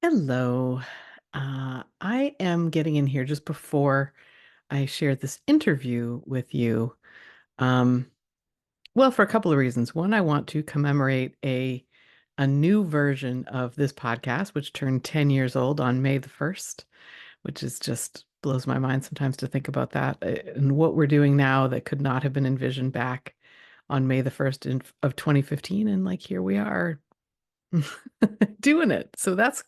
Hello. I am getting in here just before I share this interview with you. Um, well, for a couple of reasons. One, I want to commemorate a new version of this podcast, which turned 10 years old on May the 1st, which is just blows my mind sometimes to think about that and what we're doing now that could not have been envisioned back on May the 1st of 2015. And like here we are doing it. So that's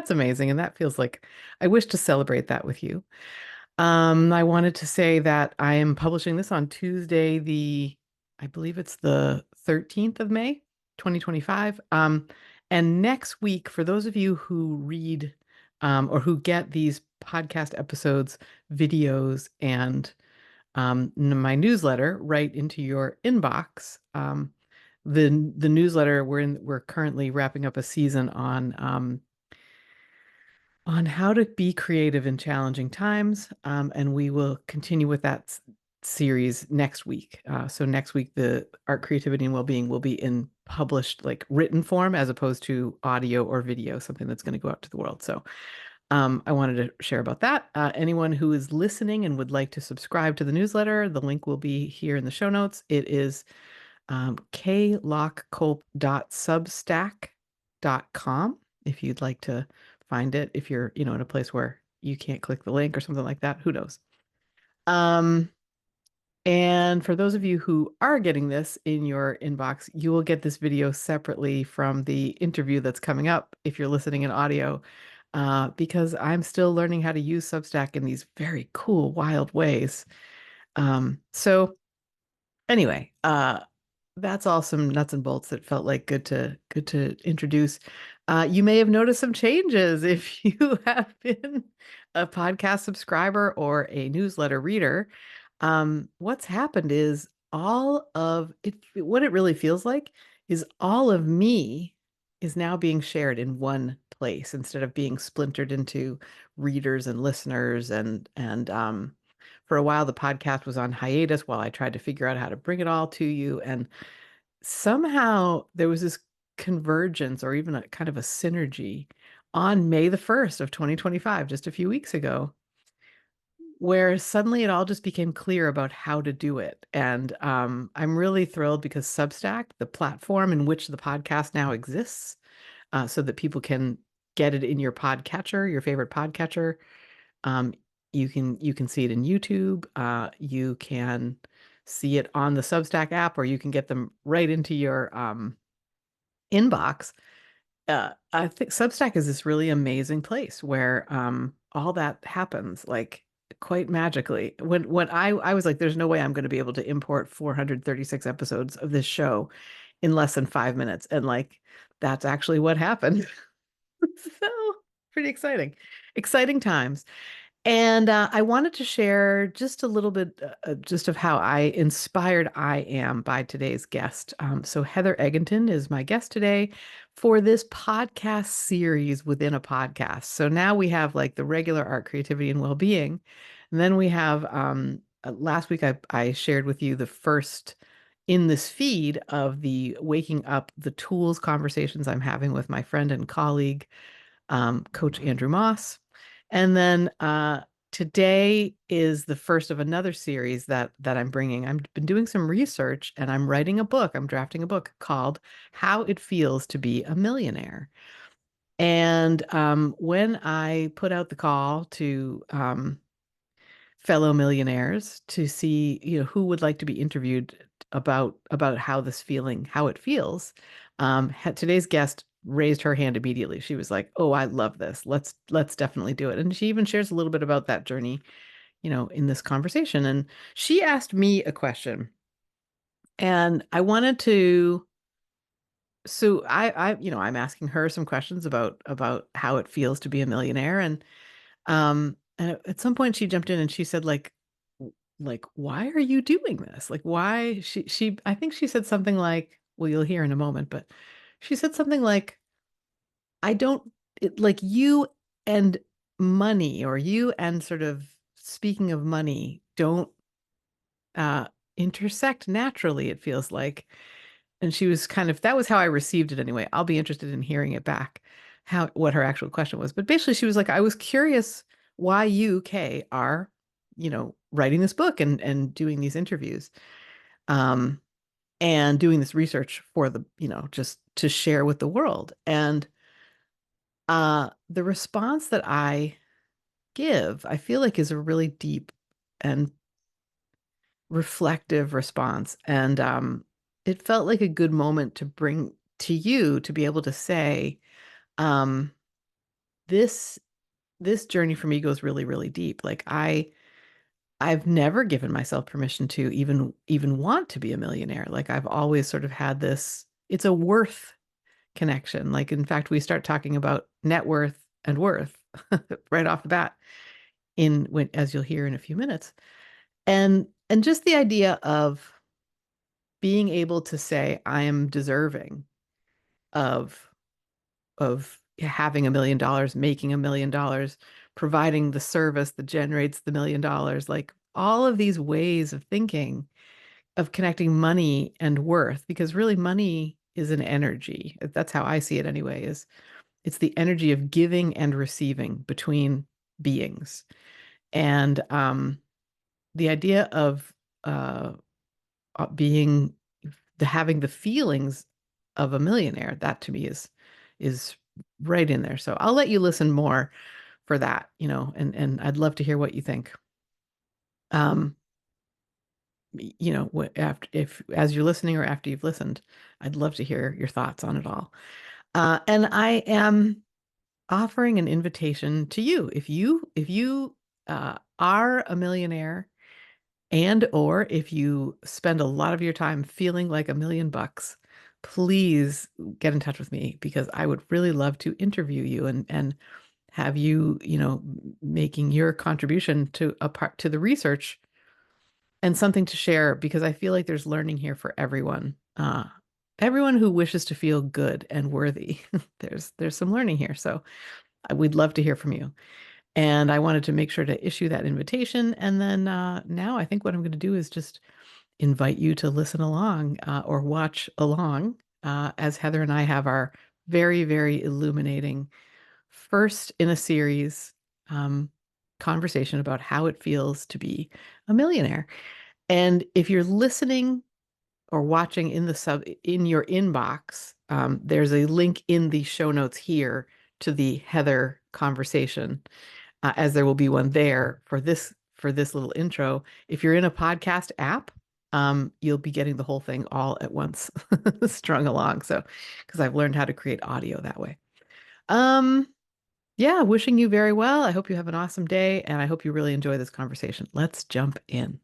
amazing. And that feels like I wish to celebrate that with you. I wanted to say that I am publishing this on Tuesday, I believe it's the 13th of May, 2025. And next week, for those of you who read or who get these podcast episodes, videos, and my newsletter right into your inbox. The newsletter we're currently wrapping up a season on how to be creative in challenging times, and we will continue with that series next week. So next week, the art, creativity, and well-being will be in published like written form as opposed to audio or video, something that's going to go out to the world. So I wanted to share about that. Anyone who is listening and would like to subscribe to the newsletter, the link will be here in the show notes. It is klockculp.substack.com if you'd like to find it. If you're, in a place where you can't click the link or something like that, who knows? Um, and for those of you who are getting this in your inbox, you will get this video separately from the interview that's coming up if you're listening in audio, because I'm still learning how to use Substack in these very cool, wild ways. So anyway, that's all some nuts and bolts that felt like good to introduce. You may have noticed some changes if you have been a podcast subscriber or a newsletter reader. What's happened is all of it, what it really feels like is all of me is now being shared in one place instead of being splintered into readers and listeners and for a while the podcast was on hiatus while I tried to figure out how to bring it all to you. And somehow there was this convergence or even a kind of a synergy on May the 1st of 2025, just a few weeks ago, where suddenly it all just became clear about how to do it. And I'm really thrilled because Substack, the platform in which the podcast now exists, so that people can get it in your podcatcher, your favorite podcatcher. Um, you can see it in YouTube. You can see it on the Substack app, or you can get them right into your inbox. I think Substack is this really amazing place where all that happens like quite magically. When I was like, there's no way I'm going to be able to import 436 episodes of this show in less than 5 minutes, and like that's actually what happened. So pretty exciting times. And I wanted to share just a little bit just of how inspired I am by today's guest. So Heather Egginton is my guest today for this podcast series within a podcast. So now we have like the regular art, creativity, and well-being. And then we have last week I shared with you the first in this feed of the Waking Up the Tools conversations I'm having with my friend and colleague, Coach Andrew Moss. And then today is the first of another series that I'm bringing. I've been doing some research and I'm writing a book. I'm drafting a book called How It Feels to Be a Millionaire. And when I put out the call to fellow millionaires to see, who would like to be interviewed about how it feels, today's guest raised her hand immediately. She was like, "Oh, I love this. Let's definitely do it." And she even shares a little bit about that journey, in this conversation. And she asked me a question, and I wanted to. So I'm asking her some questions about how it feels to be a millionaire, and at some point she jumped in and she said like why are you doing this? Like why she I think she said something like, well, you'll hear in a moment, but she said something like, I don't like you and money, or you and sort of speaking of money don't uh intersect naturally, it feels like. And she was kind of, that was how I received it anyway. I'll be interested in hearing it back. what her actual question was. But basically she was like, I was curious why you, Kay, are, writing this book and doing these interviews. Um, and doing this research for the, just to share with the world. And the response that I give, I feel like is a really deep and reflective response. And it felt like a good moment to bring to you to be able to say, um, this this journey for me goes really, really deep. Like I've never given myself permission to even want to be a millionaire. Like I've always sort of had this, it's a worth connection. Like in fact, we start talking about net worth and worth right off the bat as you'll hear in a few minutes. And just the idea of being able to say I am deserving of having $1 million, making $1 million, providing the service that generates the $1 million, like all of these ways of thinking of connecting money and worth, because really money is an energy. That's how I see it anyway, is it's the energy of giving and receiving between beings. And the idea of uh, being having the feelings of a millionaire, that to me is right in there. So I'll let you listen more for that, and I'd love to hear what you think. Um, after, if as you're listening or after you've listened, I'd love to hear your thoughts on it all. And I am offering an invitation to you. If you are a millionaire, and or if you spend a lot of your time feeling like $1 million, please get in touch with me, because I would really love to interview you and have you, making your contribution to a part to the research and something to share, because I feel like there's learning here for everyone. Everyone who wishes to feel good and worthy. There's some learning here. So we'd love to hear from you. And I wanted to make sure to issue that invitation. And then now I think what I'm going to do is just invite you to listen along or watch along as Heather and I have our very, very illuminating first in a series conversation about how it feels to be a millionaire. And if you're listening or watching in your inbox, there's a link in the show notes here to the Heather conversation, as there will be one there for this little intro. If you're in a podcast app, you'll be getting the whole thing all at once, strung along. So, because I've learned how to create audio that way. Um, yeah, wishing you very well. I hope you have an awesome day, and I hope you really enjoy this conversation. Let's jump in.